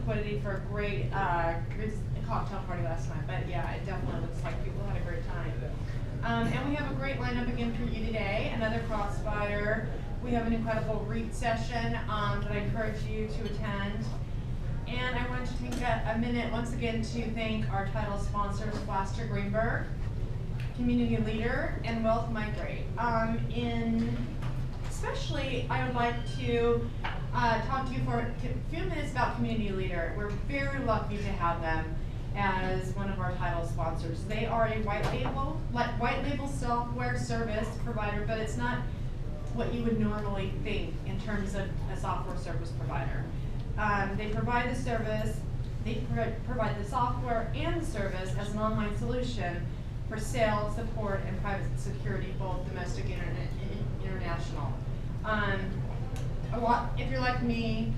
liquidity for a great cocktail party last night. But yeah, it definitely looks like people had a great time. And we have a great lineup again for you today. Another Crossfire. We have an incredible REIT session that I encourage you to attend. And I wanted to take a minute once again to thank our title sponsors, Blaster Greenberg, Community Leader, and Wealth Migrate. Especially, I would like to talk to you for a few minutes about Community Leader. We're very lucky to have them as one of our title sponsors. They are a white label software service provider, but it's not what you would normally think in terms of a software service provider. They provide the service, they provide the software and the service as an online solution for sales, support, and private security, both domestic and international. If you're like me,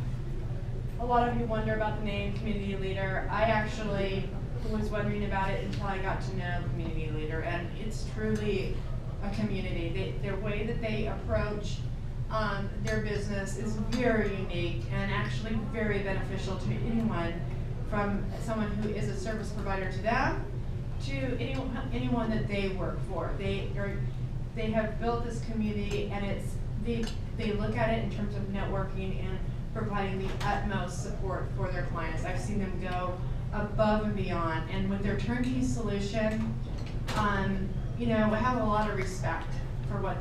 a lot of you wonder about the name Community Leader. I actually was wondering about it until I got to know Community Leader, and it's truly a community. Their way that they approach their business is very unique and actually very beneficial to anyone, from someone who is a service provider to them to anyone that they work for. They have built this community, and they look at it in terms of networking and providing the utmost support for their clients. I've seen them go above and beyond, and with their turnkey solution, we have a lot of respect for what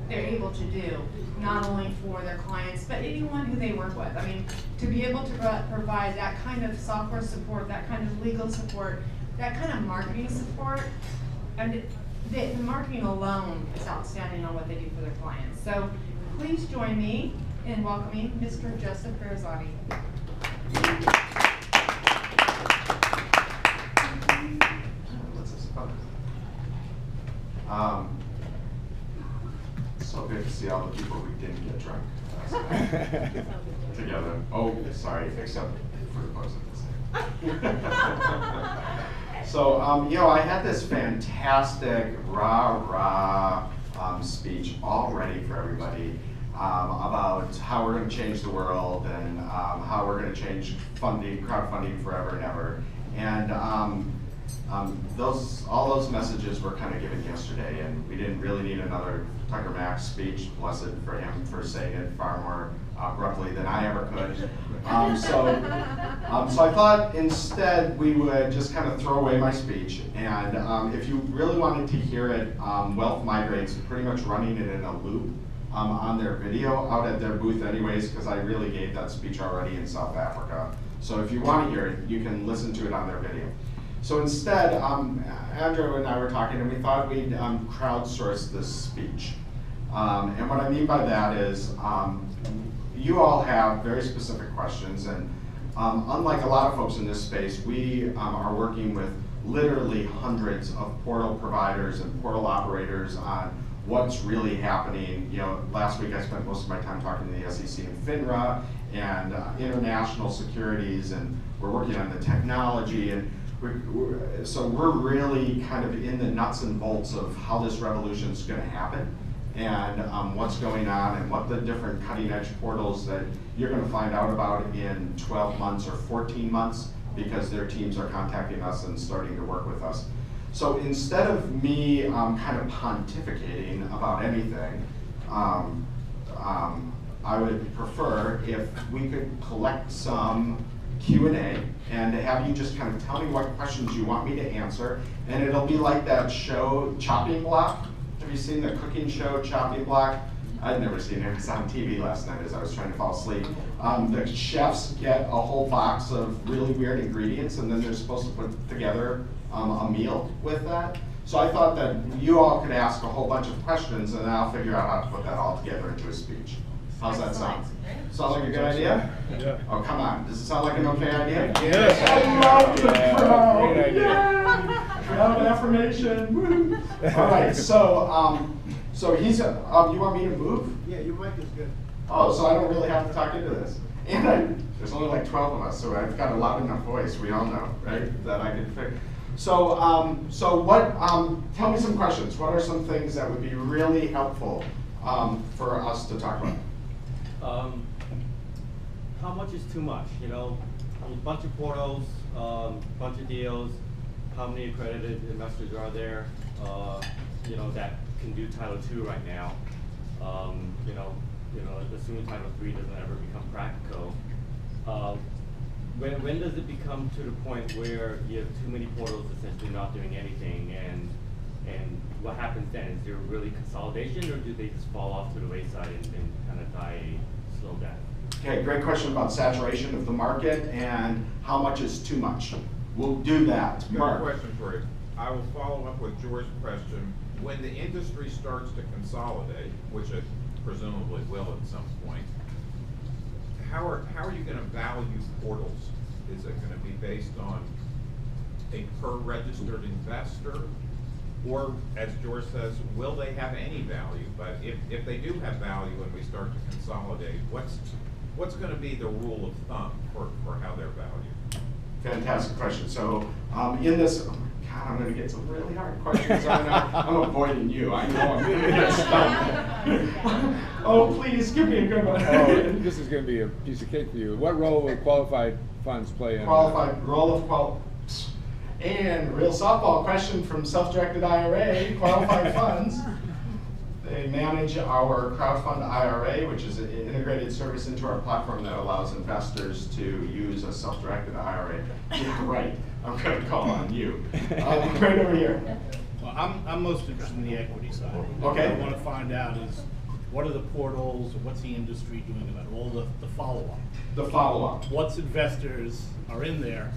they're able to do, not only for their clients, but anyone who they work with. I mean, to be able to provide that kind of software support, that kind of legal support, that kind of marketing support, and the marketing alone is outstanding on what they do for their clients. So please join me in welcoming Mr. Joseph Garzani. So good to see all the people who didn't get drunk together. Oh, sorry, except for the folks at the So, I had this fantastic rah-rah speech all ready for everybody about how we're going to change the world and how we're going to change crowdfunding forever and ever. And all those messages were kind of given yesterday, and we didn't really need another Tucker Max speech. Blessed for him for saying it far more abruptly than I ever could. So I thought instead we would just kind of throw away my speech, and if you really wanted to hear it, Wealth Migrate's pretty much running it in a loop on their video out at their booth anyways, because I really gave that speech already in South Africa. So if you want to hear it, you can listen to it on their video. So instead, Andrew and I were talking, and we thought we'd crowdsource this speech. And what I mean by that is, you all have very specific questions, and unlike a lot of folks in this space, we are working with literally hundreds of portal providers and portal operators on what's really happening. Last week I spent most of my time talking to the SEC and FINRA and international securities, and we're working on the technology, and so we're really kind of in the nuts and bolts of how this revolution is going to happen, and what's going on, and what the different cutting edge portals that you're going to find out about in 12 months or 14 months, because their teams are contacting us and starting to work with us. So instead of me kind of pontificating about anything, I would prefer if we could collect some Q&A and have you just kind of tell me what questions you want me to answer, and it'll be like that show Chopping Block. Have you seen the cooking show Chopping Block? I'd never seen it. It was on TV last night as I was trying to fall asleep. The chefs get a whole box of really weird ingredients, and then they're supposed to put together a meal with that. So I thought that you all could ask a whole bunch of questions, and then I'll figure out how to put that all together into a speech. How's that sound? Sound like a good idea? Yeah. Oh, come on. Does it sound like an okay idea? Yes. I love the crowd. Great idea. Yeah. Crowd affirmation. Woo. All right. So he's. You want me to move? Yeah, your mic is good. Oh, so I don't really have to talk into this. And there's only like 12 of us, so I've got a loud enough voice. We all know, right? That I can fix. So, tell me some questions. What are some things that would be really helpful for us to talk about? How much is too much? a bunch of portals, bunch of deals. How many accredited investors are there? You know, that can do Title II right now. Assuming Title III doesn't ever become practical. When does it become to the point where you have too many portals essentially not doing anything, and what happens then? Is there really consolidation, or do they just fall off to the wayside and kind of die a slow death? Okay, great question about saturation of the market and how much is too much. We'll do that. Mark. Good question for you. I will follow up with George's question. When the industry starts to consolidate, which it presumably will at some point, how are you going to value portals? Is it going to be based on a per registered investor? Or, as George says, will they have any value? But if they do have value and we start to consolidate, what's going to be the rule of thumb for how they're valued? Fantastic question. So in this, God, I'm going to get some really hard questions. I'm avoiding you. I know I'm going to get stuck. Oh, please give me a good one. This is going to be a piece of cake for you. What role will qualified funds play in And real softball question from self-directed IRA, qualified funds. They manage our crowdfund IRA, which is an integrated service into our platform that allows investors to use a self-directed IRA. Yeah, right. I'm going to call on you. Right over here. Well, I'm most interested in the equity side. Okay. What I want to find out is what are the portals, what's the industry doing about all the follow-up? The follow-up. What's investors are in there,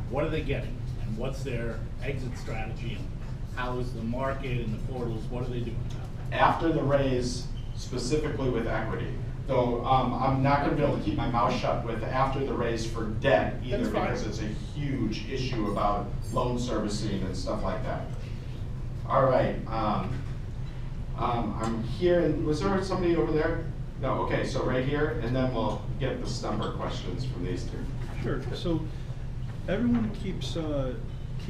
what are they getting? And what's their exit strategy? And how is the market and the portals, what are they doing about that? After the raise, specifically with equity. Though I'm not going to be able to keep my mouth shut with after the raise for debt either, because it's a huge issue about loan servicing and stuff like that. All right, I'm here, and was there somebody over there? No, okay, so right here, and then we'll get the stumper questions from these two. Sure. So everyone keeps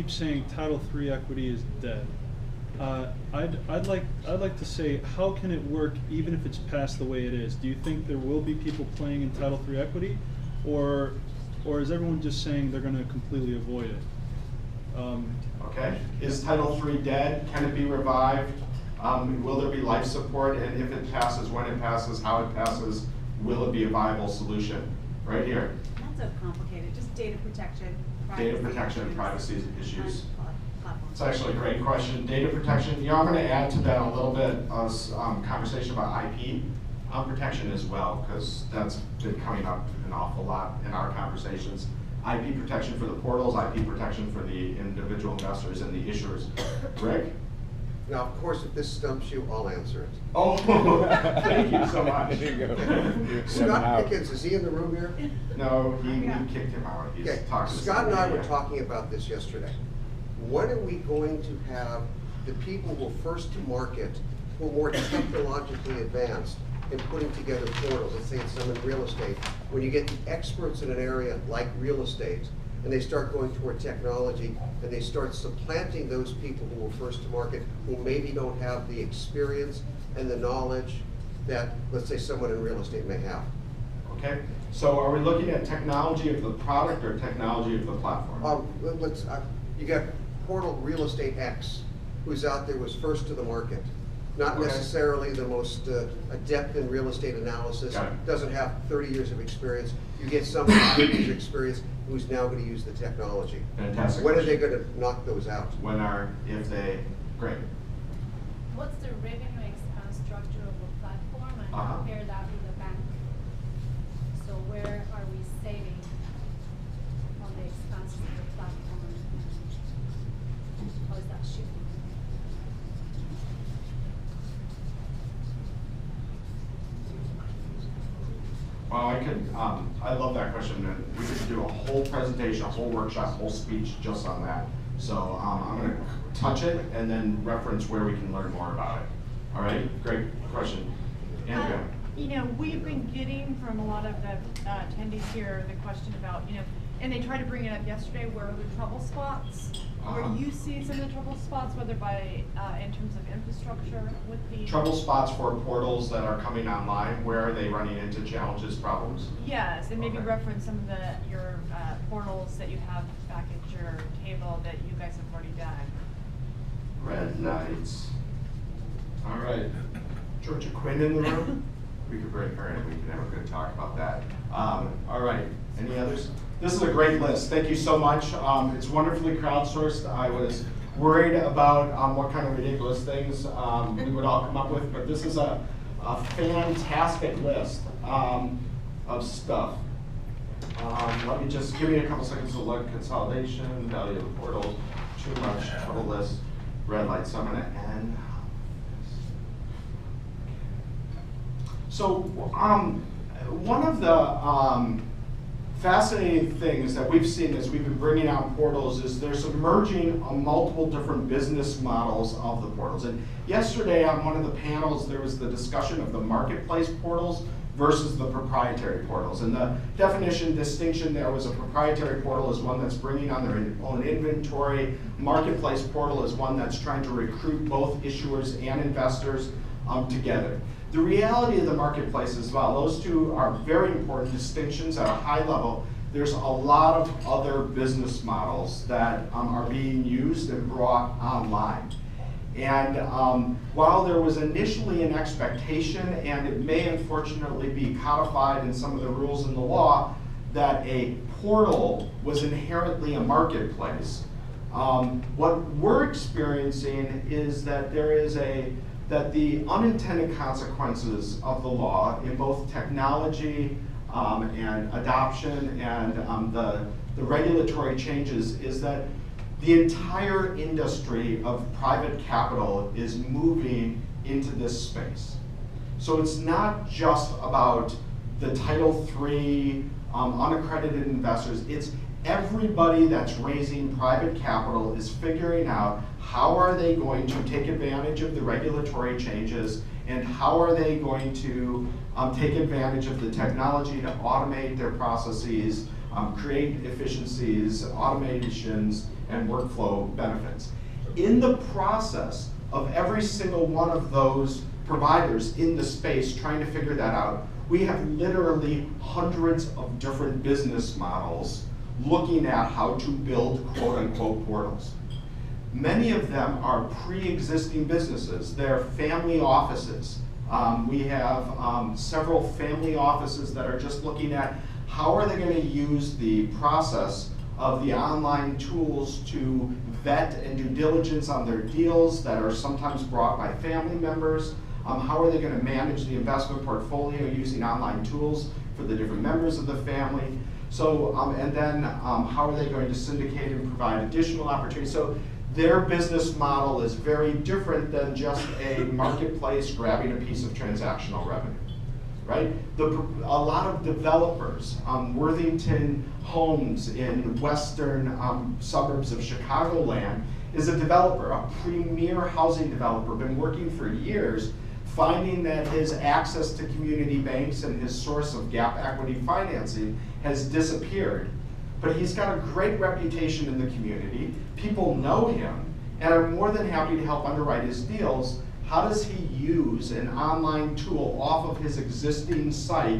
saying Title III equity is dead. I'd like to say, how can it work even if it's passed the way it is? Do you think there will be people playing in Title III equity, or is everyone just saying they're going to completely avoid it? Okay. Is Title III dead? Can it be revived? Will there be life support? And if it passes, when it passes, how it passes, will it be a viable solution? Right here. Not so complicated. Just data protection. Data protection and privacy issues. Platforms. It's actually a great question. Data protection, I'm going to add to that a little bit of conversation about IP protection as well, because that's been coming up an awful lot in our conversations. IP protection for the portals, IP protection for the individual investors and the issuers. Rick? Now, of course, if this stumps you, I'll answer it. Oh, thank you so much. There you go. Scott Pickens, is he in the room here? No, we kicked him out. He's Okay, talking to Scott and I somebody, were talking about this yesterday. When are we going to have the people who are first to market, who are more technologically advanced in putting together portals? Let's say it's some in real estate. When you get the experts in an area like real estate, and they start going toward technology, and they start supplanting those people who were first to market, who maybe don't have the experience and the knowledge that, let's say, someone in real estate may have. Okay, so are we looking at technology of the product or technology of the platform? You got Portal Real Estate X, who's out there, was first to the market. Not Okay. necessarily the most adept in real estate analysis, Got it. doesn't have 30 years of experience. You get somebody with 30 years of experience who's now going to use the technology. Fantastic. When are they going to knock those out? Great. What's the revenue expense structure of the platform, and compare that with the bank? So where are we saving on the expenses of the platform, and how is that shifting? Well, I love that question, and we could do a whole presentation, a whole workshop, a whole speech just on that. So I'm going to touch it and then reference where we can learn more about it. All right, great question. Andrea. We've been getting from a lot of the attendees here the question about, and they tried to bring it up yesterday, where are the trouble spots? Where you see some of the trouble spots, whether by in terms of infrastructure with the Trouble spots for portals that are coming online. Where are they running into challenges, problems? Yes, and maybe Okay. reference some of your that you have back at your table that you guys have already done. Red lights. All right. Georgia Quinn in the room? We could bring her in, we can have a good talk about that. All right, any others? This is a great list, thank you so much. It's wonderfully crowdsourced. I was worried about what kind of ridiculous things we would all come up with, but this is a fantastic list of stuff. Let me just give me a couple seconds to look. Consolidation, value of the portal, too much, total list, red light, so I'm gonna end. So one of the fascinating things that we've seen as we've been bringing out portals is there's emerging multiple different business models of the portals. And yesterday on one of the panels, there was the discussion of the marketplace portals versus the proprietary portals. And the definition distinction there was a proprietary portal is one that's bringing on their own inventory. Marketplace portal is one that's trying to recruit both issuers and investors together. The reality of the marketplace as well, those two are very important distinctions at a high level. There's a lot of other business models that are being used and brought online. And while there was initially an expectation, and it may unfortunately be codified in some of the rules in the law, that a portal was inherently a marketplace, what we're experiencing is that that the unintended consequences of the law in both technology and adoption and the regulatory changes is that the entire industry of private capital is moving into this space. So it's not just about the Title III unaccredited investors, it's everybody that's raising private capital is figuring out how are they going to take advantage of the regulatory changes and how are they going to take advantage of the technology to automate their processes, create efficiencies, automations, and workflow benefits. In the process of every single one of those providers in the space trying to figure that out, we have literally hundreds of different business models looking at how to build quote-unquote portals. Many of them are pre-existing businesses. They're family offices. We have several family offices that are just looking at how are they going to use the process of the online tools to vet and do diligence on their deals that are sometimes brought by family members. How are they going to manage the investment portfolio using online tools for the different members of the family? So, and then how are they going to syndicate and provide additional opportunities? So their business model is very different than just a marketplace grabbing a piece of transactional revenue, right? A lot of developers, Worthington Homes in western suburbs of Chicagoland is a developer, a premier housing developer, been working for years, finding that his access to community banks and his source of gap equity financing has disappeared. But he's got a great reputation in the community. People know him and are more than happy to help underwrite his deals. How does he use an online tool off of his existing site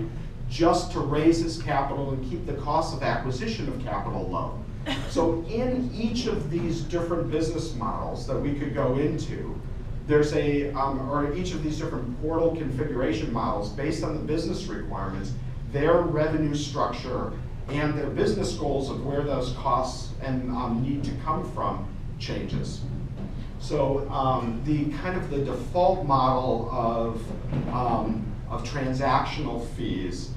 just to raise his capital and keep the cost of acquisition of capital low? So in each of these different business models that we could go into, there's or each of these different portal configuration models based on the business requirements, their revenue structure, and their business goals of where those costs and need to come from changes. So the kind of the default model of transactional fees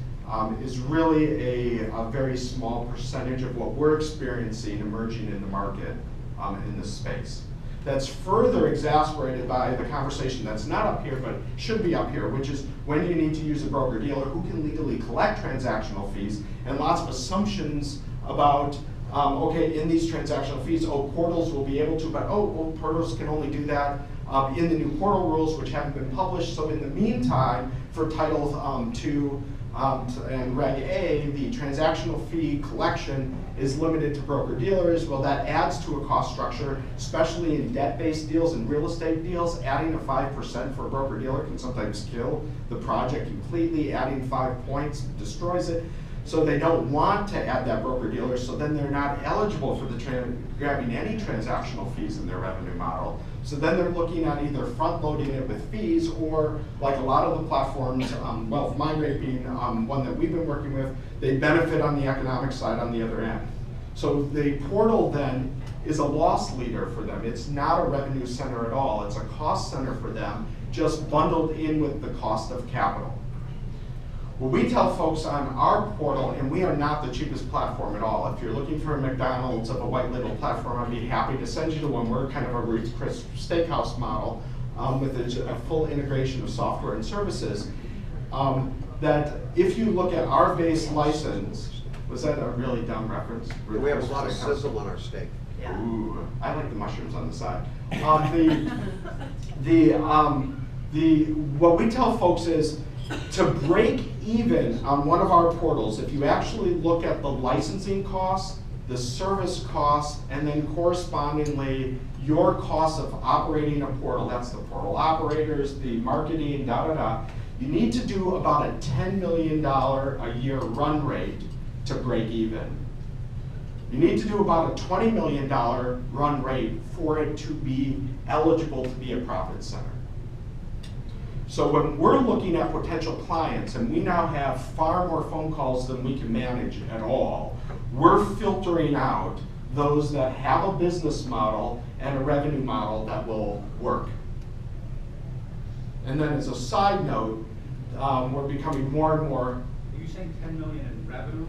is really a very small percentage of what we're experiencing emerging in the market in this space. That's further exacerbated by the conversation that's not up here, but should be up here, which is when you need to use a broker-dealer who can legally collect transactional fees, and lots of assumptions about, okay, in these transactional fees, portals will be able to, but portals can only do that in the new portal rules, which haven't been published. So in the meantime, for Title II and Reg A, the transactional fee collection is limited to broker-dealers. Well, that adds to a cost structure, especially in debt-based deals and real estate deals. Adding a 5% for a broker-dealer can sometimes kill the project completely. Adding 5 points destroys it. So they don't want to add that broker-dealer, so then they're not eligible for the grabbing any transactional fees in their revenue model. So then they're looking at either front-loading it with fees, or like a lot of the platforms, Wealth Migrate being one that we've been working with, they benefit on the economic side on the other end. So the portal then is a loss leader for them. It's not a revenue center at all. It's a cost center for them, just bundled in with the cost of capital. Well, we tell folks on our portal, and we are not the cheapest platform at all. If you're looking for a McDonald's of a white label platform, I'd be happy to send you to one. We're kind of a Ruth's Chris Steakhouse model with a full integration of software and services. That if you look at our base license, was that a really dumb reference? We have a lot of sizzle on our steak. Yeah. Ooh, I like the mushrooms on the side. What we tell folks is, to break even on one of our portals, if you actually look at the licensing costs, the service costs, and then correspondingly your cost of operating a portal, that's the portal operators, the marketing, you need to do about a $10 million a year run rate to break even. You need to do about a $20 million run rate for it to be eligible to be a profit center. So when we're looking at potential clients, and we now have far more phone calls than we can manage at all, we're filtering out those that have a business model and a revenue model that will work. And then as a side note, we're becoming more and more. Are you saying 10 million in revenue?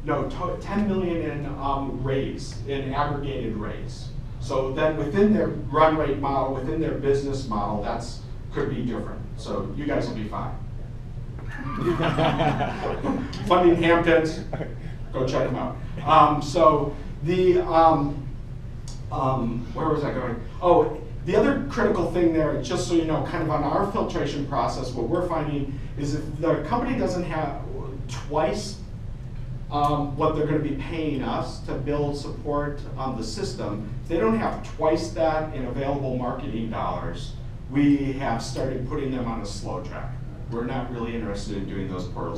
No, 10 million in raise, in aggregated raise. So then within their run rate model, within their business model, that's could be different. So you guys will be fine. Funding Hamptons, go check them out. So the, where was I going? Oh, the other critical thing there, just so you know, kind of on our filtration process, what we're finding is if the company doesn't have twice what they're going to be paying us to build support on the system, if they don't have twice that in available marketing dollars, we have started putting them on a slow track. We're not really interested in doing those portals